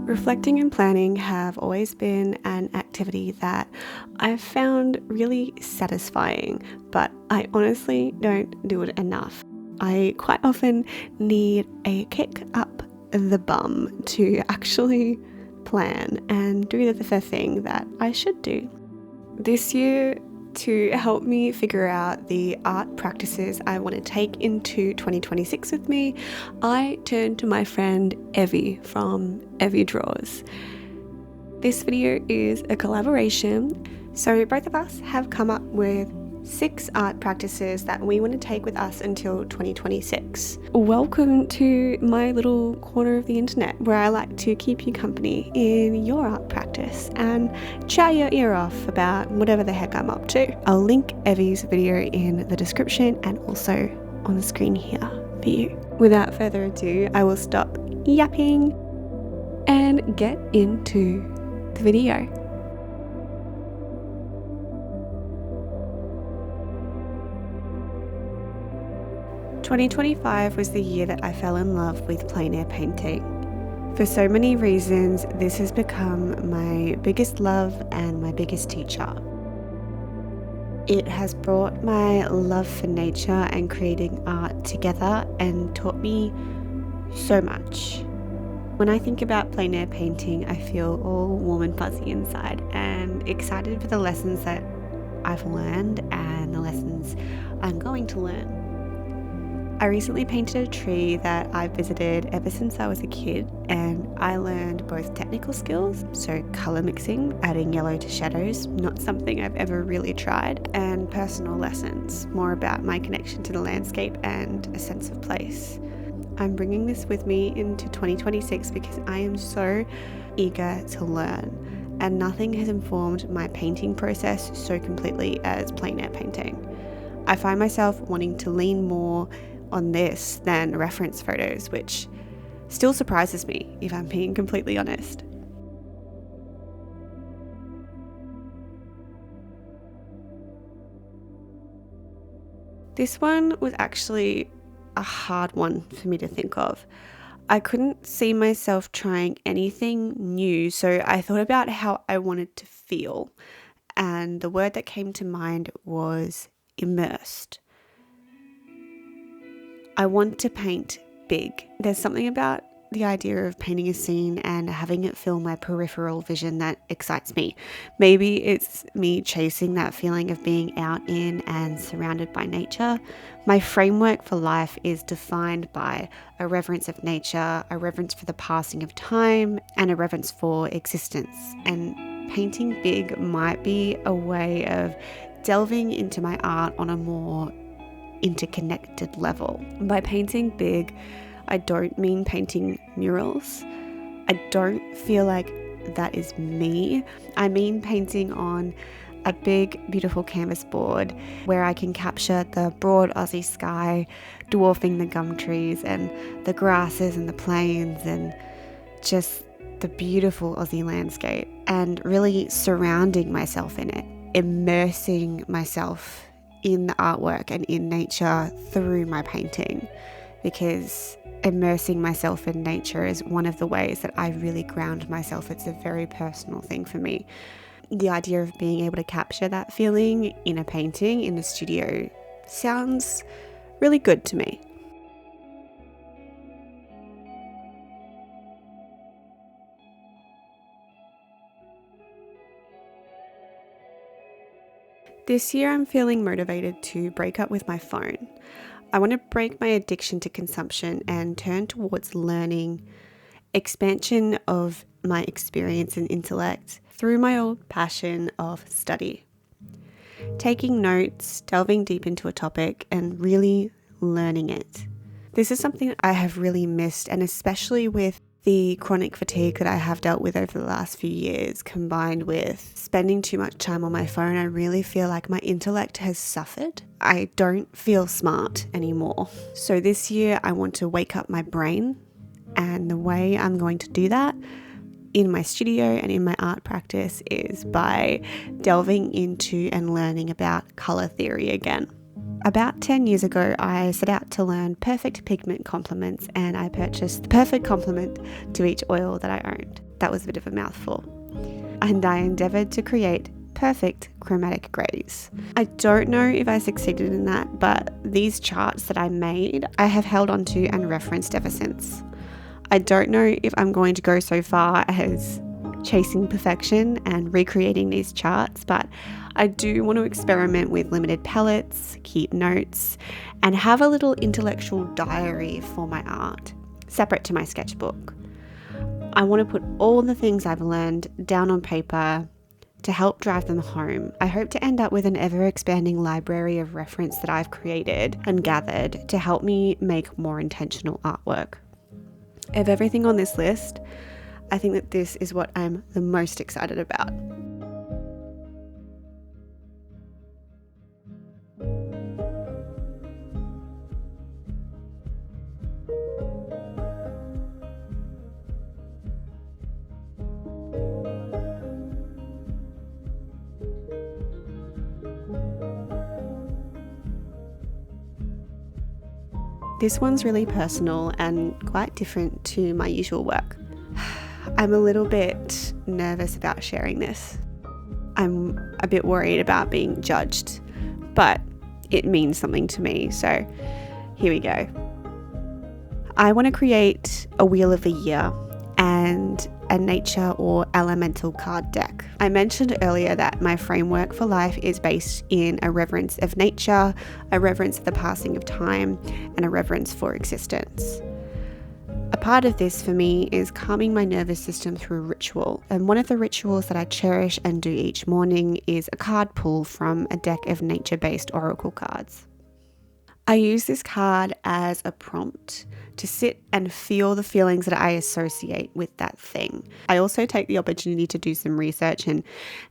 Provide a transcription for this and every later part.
Reflecting and planning have always been an activity that I've found really satisfying, but I honestly don't do it enough. I quite often need a kick up the bum to actually plan and do the thing that I should do. This year, to help me figure out the art practices I want to take into 2026 with me, I turned to my friend Evie from Evie Draws. This video is a collaboration, so both of us have come up with 6 art practices that we want to take with us until 2026. Welcome to my little corner of the internet where I like to keep you company in your art practice and chat your ear off about whatever the heck I'm up to. I'll link Evie's video in the description and also on the screen here for you. Without further ado, I will stop yapping and get into the video. 2025 was the year that I fell in love with plein air painting. For so many reasons, this has become my biggest love and my biggest teacher. It has brought my love for nature and creating art together and taught me so much. When I think about plein air painting, I feel all warm and fuzzy inside and excited for the lessons that I've learned and the lessons I'm going to learn. I recently painted a tree that I've visited ever since I was a kid, and I learned both technical skills, so colour mixing, adding yellow to shadows, not something I've ever really tried, and personal lessons, more about my connection to the landscape and a sense of place. I'm bringing this with me into 2026 because I am so eager to learn, and nothing has informed my painting process so completely as plein air painting. I find myself wanting to lean more on this than reference photos, which still surprises me if I'm being completely honest. This one was actually a hard one for me to think of. I couldn't see myself trying anything new, so I thought about how I wanted to feel, and the word that came to mind was immersed. I want to paint big. There's something about the idea of painting a scene and having it fill my peripheral vision that excites me. Maybe it's me chasing that feeling of being out in and surrounded by nature. My framework for life is defined by a reverence of nature, a reverence for the passing of time, and a reverence for existence. And painting big might be a way of delving into my art on a more interconnected level. By painting big, I don't mean painting murals. I don't feel like that is me. I mean painting on a big, beautiful canvas board where I can capture the broad Aussie sky, dwarfing the gum trees and the grasses and the plains and just the beautiful Aussie landscape, and really surrounding myself in it, immersing myself in the artwork and in nature through my painting, because immersing myself in nature is one of the ways that I really ground myself. It's a very personal thing for me. The idea of being able to capture that feeling in a painting in a studio sounds really good to me. This year I'm feeling motivated to break up with my phone. I want to break my addiction to consumption and turn towards learning, expansion of my experience and intellect through my old passion of study. Taking notes, delving deep into a topic and really learning it. This is something I have really missed, and especially with the chronic fatigue that I have dealt with over the last few years, combined with spending too much time on my phone, I really feel like my intellect has suffered. I don't feel smart anymore. So this year I want to wake up my brain, and the way I'm going to do that in my studio and in my art practice is by delving into and learning about colour theory again. About 10 years ago, I set out to learn perfect pigment complements, and I purchased the perfect complement to each oil that I owned. That was a bit of a mouthful. And I endeavoured to create perfect chromatic greys. I don't know if I succeeded in that, but these charts that I made, I have held onto and referenced ever since. I don't know if I'm going to go so far as chasing perfection and recreating these charts, but I do want to experiment with limited palettes, keep notes, and have a little intellectual diary for my art, separate to my sketchbook. I want to put all the things I've learned down on paper to help drive them home. I hope to end up with an ever-expanding library of reference that I've created and gathered to help me make more intentional artwork. Of everything on this list, I think that this is what I'm the most excited about. This one's really personal and quite different to my usual work. I'm a little bit nervous about sharing this. I'm a bit worried about being judged, but it means something to me, so here we go. I want to create a Wheel of the Year and a nature or elemental card deck. I mentioned earlier that my framework for life is based in a reverence of nature, a reverence of the passing of time, and a reverence for existence. A part of this for me is calming my nervous system through ritual, and one of the rituals that I cherish and do each morning is a card pull from a deck of nature-based oracle cards. I use this card as a prompt to sit and feel the feelings that I associate with that thing. I also take the opportunity to do some research and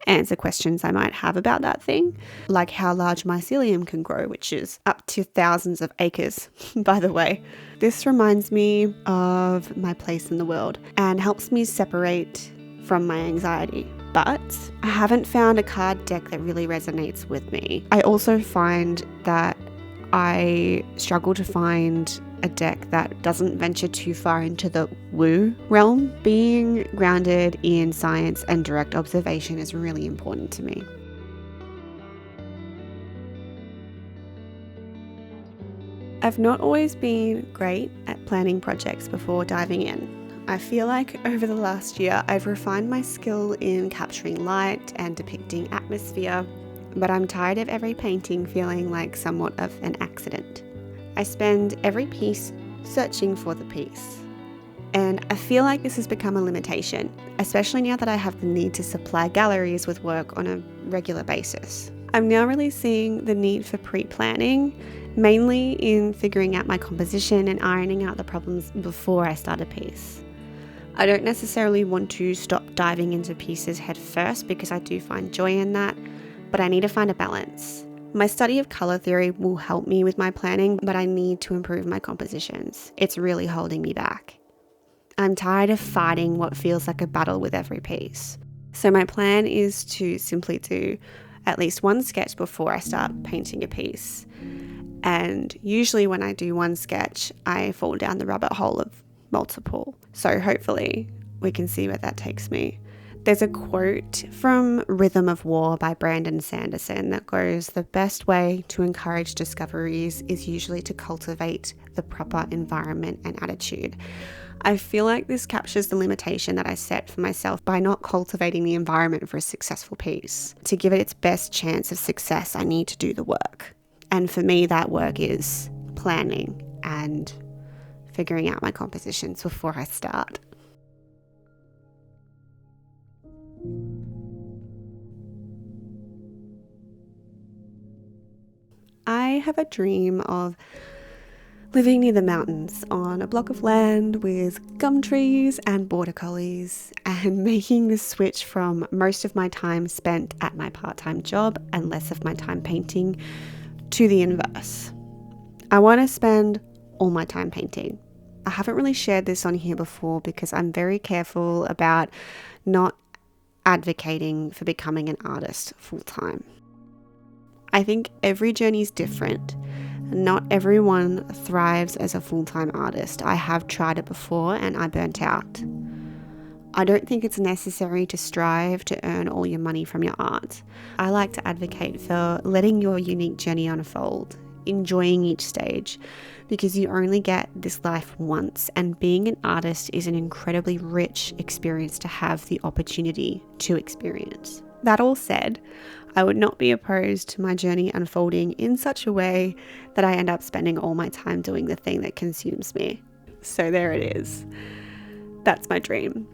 answer questions I might have about that thing, like how large mycelium can grow, which is up to thousands of acres, by the way. This reminds me of my place in the world and helps me separate from my anxiety. But I haven't found a card deck that really resonates with me. I also find that I struggle to find a deck that doesn't venture too far into the woo realm. Being grounded in science and direct observation is really important to me. I've not always been great at planning projects before diving in. I feel like over the last year I've refined my skill in capturing light and depicting atmosphere, but I'm tired of every painting feeling like somewhat of an accident. I spend every piece searching for the piece, and I feel like this has become a limitation, especially now that I have the need to supply galleries with work on a regular basis. I'm now really seeing the need for pre-planning, mainly in figuring out my composition and ironing out the problems before I start a piece. I don't necessarily want to stop diving into pieces head first because I do find joy in that, but I need to find a balance. My study of colour theory will help me with my planning, but I need to improve my compositions. It's really holding me back. I'm tired of fighting what feels like a battle with every piece. So my plan is to simply do at least one sketch before I start painting a piece. And usually when I do one sketch, I fall down the rabbit hole of multiple. So hopefully we can see where that takes me. There's a quote from Rhythm of War by Brandon Sanderson that goes, "The best way to encourage discoveries is usually to cultivate the proper environment and attitude." I feel like this captures the limitation that I set for myself by not cultivating the environment for a successful piece. To give it its best chance of success, I need to do the work. And for me, that work is planning and figuring out my compositions before I start. I have a dream of living near the mountains on a block of land with gum trees and border collies, and making the switch from most of my time spent at my part-time job and less of my time painting to the inverse. I want to spend all my time painting. I haven't really shared this on here before because I'm very careful about not advocating for becoming an artist full-time. I think every journey is different. Not everyone thrives as a full-time artist. I have tried it before and I burnt out. I don't think it's necessary to strive to earn all your money from your art. I like to advocate for letting your unique journey unfold, enjoying each stage, because you only get this life once, and being an artist is an incredibly rich experience to have the opportunity to experience. That all said, I would not be opposed to my journey unfolding in such a way that I end up spending all my time doing the thing that consumes me. So there it is. That's my dream.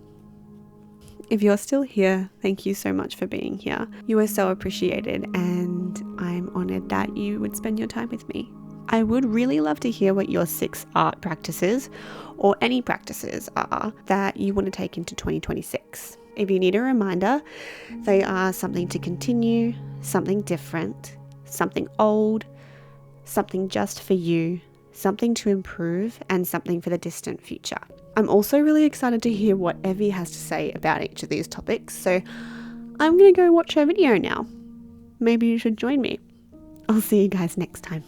If you're still here, thank you so much for being here. You are so appreciated, and I'm honored that you would spend your time with me. I would really love to hear what your 6 art practices, or any practices, are that you want to take into 2026. If you need a reminder, they are something to continue, something different, something old, something just for you, something to improve, and something for the distant future. I'm also really excited to hear what Evie has to say about each of these topics, so I'm going to go watch her video now. Maybe you should join me. I'll see you guys next time.